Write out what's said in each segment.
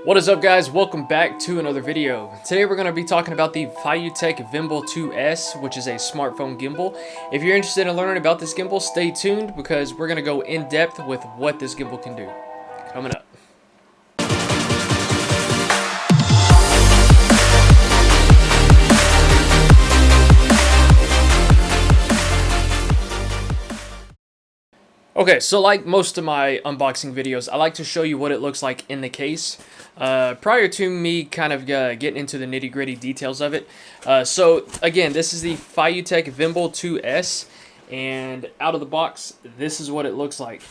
What is up, guys? Welcome back to another video. Today we're going to be talking about the FeiyuTech Vimble 2S, which is a smartphone gimbal. If you're interested in learning about this gimbal, stay tuned because we're going to go in depth with what this gimbal can do. Coming up. Okay, so like most of my unboxing videos, I like to show you what it looks like in the case prior to me kind of getting into the nitty-gritty details of it. So again, this is the FeiyuTech Vimble 2S, and out of the box, this is what it looks like.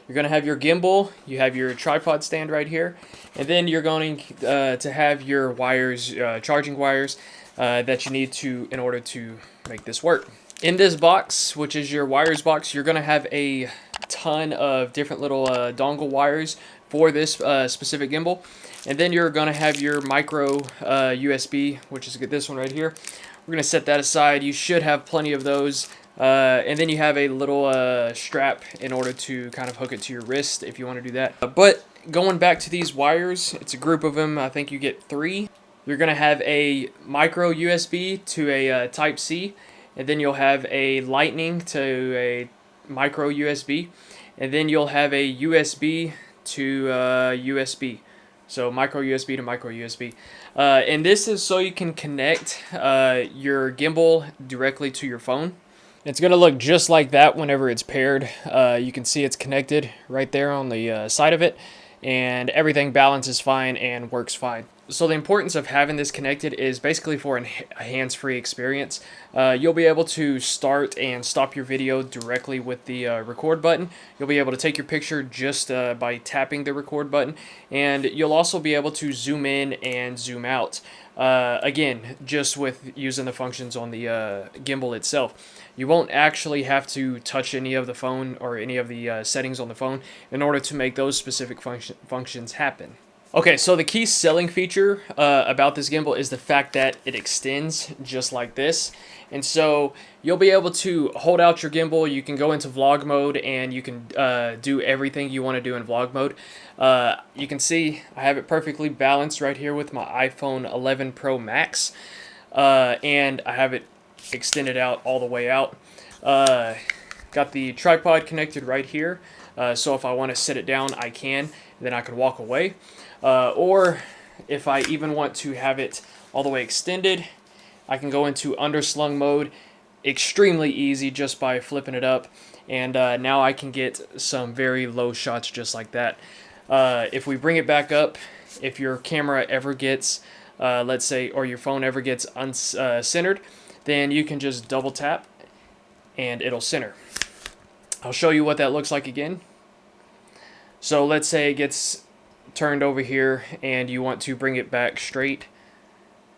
You're going to have your gimbal, you have your tripod stand right here, and then you're going to have your wires, charging wires that you need to in order to make this work. In this box, which is your wires box, you're going to have a ton of different little dongle wires for this specific gimbal. And then you're going to have your micro USB, which is this one right here. We're going to set that aside. You should have plenty of those. And then you have a little strap in order to kind of hook it to your wrist if you want to do that. But going back to these wires, it's a group of them. I think you get 3. You're going to have a micro USB to a Type-C. And then you'll have a lightning to a micro USB, and then you'll have a USB to USB. So micro USB to micro USB. And this is so you can connect your gimbal directly to your phone. It's going to look just like that whenever it's paired. You can see it's connected right there on the side of it, and everything balances fine and works fine. So the importance of having this connected is basically for a hands-free experience. You'll be able to start and stop your video directly with the record button. You'll be able to take your picture just by tapping the record button, and you'll also be able to zoom in and zoom out. Again, just with using the functions on the gimbal itself. You won't actually have to touch any of the phone or any of the settings on the phone in order to make those specific functions happen. Okay, so the key selling feature about this gimbal is the fact that it extends just like this. And so you'll be able to hold out your gimbal, you can go into vlog mode, and you can do everything you want to do in vlog mode. You can see I have it perfectly balanced right here with my iPhone 11 Pro Max. And I have it extended out all the way out. Got the tripod connected right here. So if I want to set it down, I can. Then I can walk away. Or if I even want to have it all the way extended, I can go into underslung mode. Extremely easy just by flipping it up. And now I can get some very low shots just like that. If we bring it back up, if your camera ever gets, let's say, or your phone ever gets uncentered, then you can just double tap and it'll center. I'll show you what that looks like again. So let's say it gets turned over here and you want to bring it back straight.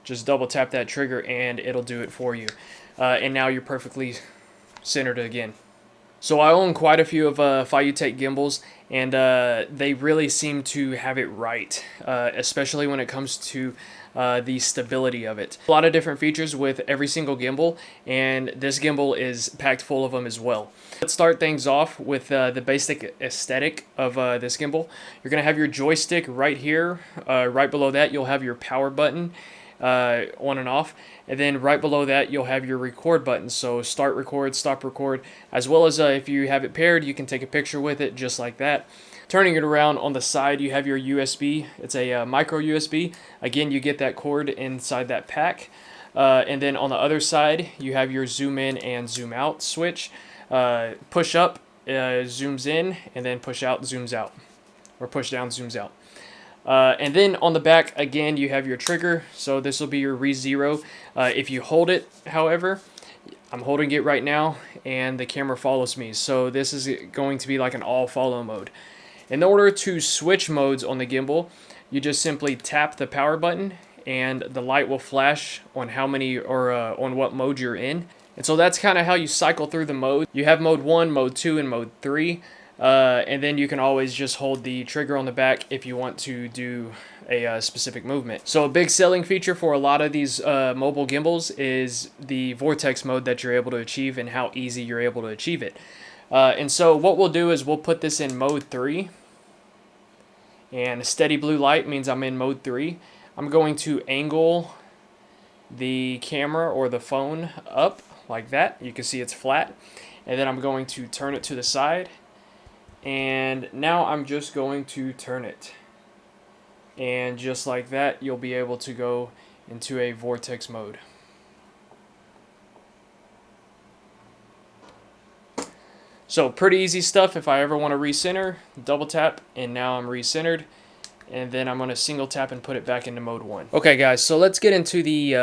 Just double tap that trigger and it'll do it for you. And now you're perfectly centered again. So I own quite a few of FeiyuTech gimbals, and they really seem to have it right, especially when it comes to the stability of it. A lot of different features with every single gimbal, and this gimbal is packed full of them as well. Let's start things off with the basic aesthetic of this gimbal. You're going to have your joystick right here. Right below that, you'll have your power button on and off, and then right below that you'll have your record button, so start record, stop record, as well as if you have it paired, you can take a picture with it just like that. Turning it around on the side, you have your USB. It's a micro USB. Again, you get that cord inside that pack. And then on the other side, you have your zoom in and zoom out switch. Push up zooms in, and then push out zooms out, or push down zooms out. And then on the back, again, you have your trigger, so this will be your re-zero. If you hold it, however, I'm holding it right now, and the camera follows me, so this is going to be like an all-follow mode. In order to switch modes on the gimbal, you just simply tap the power button, and the light will flash on how many, or on what mode you're in. And so that's kind of how you cycle through the mode. You have mode 1, mode 2, and mode 3. And then you can always just hold the trigger on the back if you want to do a specific movement. So a big selling feature for a lot of these mobile gimbals is the vortex mode that you're able to achieve and how easy you're able to achieve it. And so what we'll do is we'll put this in mode 3. and steady blue light means I'm in mode 3. I'm going to angle the camera or the phone up like that. You can see it's flat. And then I'm going to turn it to the side. And now I'm just going to turn it. And just like that, you'll be able to go into a vortex mode. So pretty easy stuff. If I ever want to recenter, double tap, and now I'm recentered. And then I'm going to single tap and put it back into mode 1. Okay guys, so let's get into the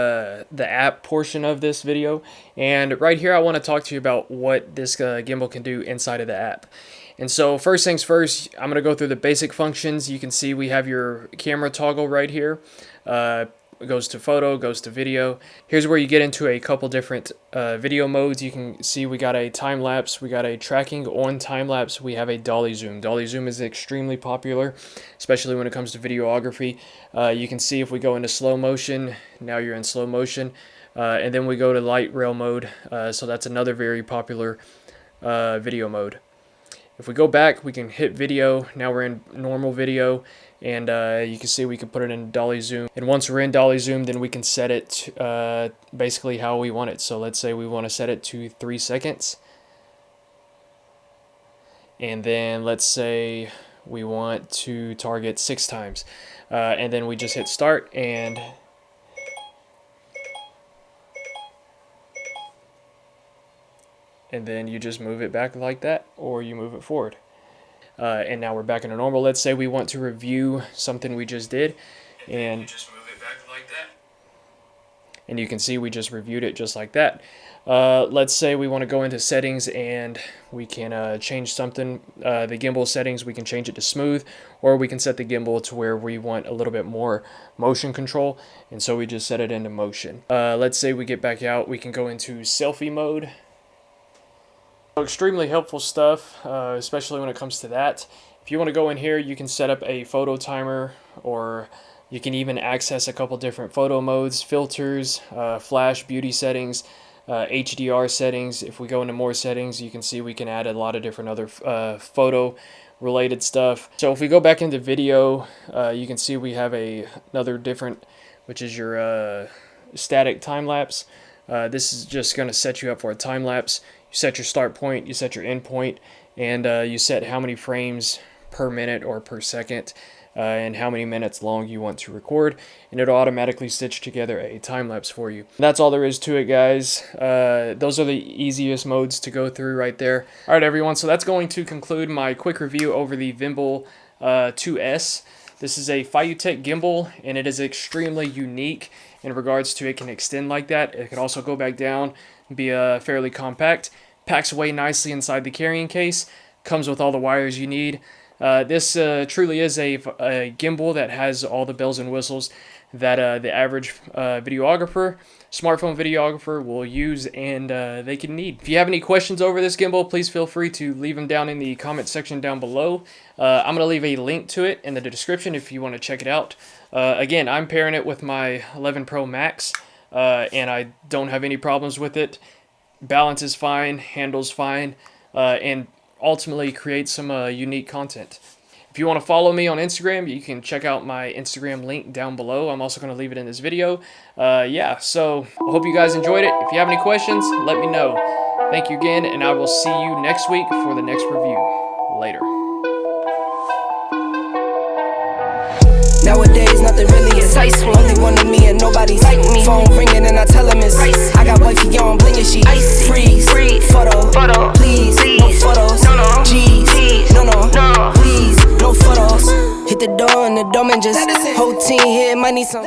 app portion of this video. And right here I want to talk to you about what this gimbal can do inside of the app. And so first things first, I'm going to go through the basic functions. You can see we have your camera toggle right here. It goes to photo, goes to video. Here's where you get into a couple different video modes. You can see we got a time lapse, we got a tracking on time lapse, we have a dolly zoom. Dolly zoom is extremely popular, especially when it comes to videography. You can see if we go into slow motion, now you're in slow motion, and then we go to light rail mode. So that's another very popular video mode. If we go back, we can hit video. Now we're in normal video. And you can see we can put it in dolly zoom. And once we're in dolly zoom, then we can set it basically how we want it. So let's say we want to set it to 3 seconds. And then let's say we want to target 6 times. And then we just hit start and then you just move it back like that, or you move it forward. And now we're back into normal. Let's say we want to review something we just did, and you just move it back like that. And you can see we just reviewed it just like that. Let's say we want to go into settings and we can change something. The gimbal settings, we can change it to smooth, or we can set the gimbal to where we want a little bit more motion control, and so we just set it into motion. Let's say we get back out, we can go into selfie mode. Extremely helpful stuff, especially when it comes to that. If you want to go in here, you can set up a photo timer, or you can even access a couple different photo modes, filters, flash, beauty settings, HDR settings. If we go into more settings, you can see we can add a lot of different other photo related stuff. So if we go back into video, you can see we have another different, which is your static time lapse. This is just going to set you up for a time lapse. You set your start point, you set your end point, and you set how many frames per minute or per second, and how many minutes long you want to record, and it'll automatically stitch together a time lapse for you. That's all there is to it, guys. Those are the easiest modes to go through right there. All right, everyone, so that's going to conclude my quick review over the Vimble 2S. This is a FeiyuTech gimbal, and it is extremely unique in regards to it can extend like that. It can also go back down and be fairly compact. Packs away nicely inside the carrying case. Comes with all the wires you need. This truly is a gimbal that has all the bells and whistles that the average videographer, smartphone videographer will use and they can need. If you have any questions over this gimbal, please feel free to leave them down in the comment section down below. I'm going to leave a link to it in the description if you want to check it out. Again, I'm pairing it with my 11 Pro Max, and I don't have any problems with it. Balance is fine, handles fine, and ultimately create some unique content. If you want to follow me on Instagram, you can check out my Instagram link down below. I'm also going to leave it in this video. Yeah, so I hope you guys enjoyed it. If you have any questions, let me know. Thank you again, and I will see you next week for the next review. Later. Nowadays, nothing really is ice. Only one of me and nobody's like me. Phone ringing and I tell him it's ice. I got wifey on bling and she icy. Freeze, photo, please, no photos. G's, no, please, no photos. Hit the door and the dome and just whole team here might need some.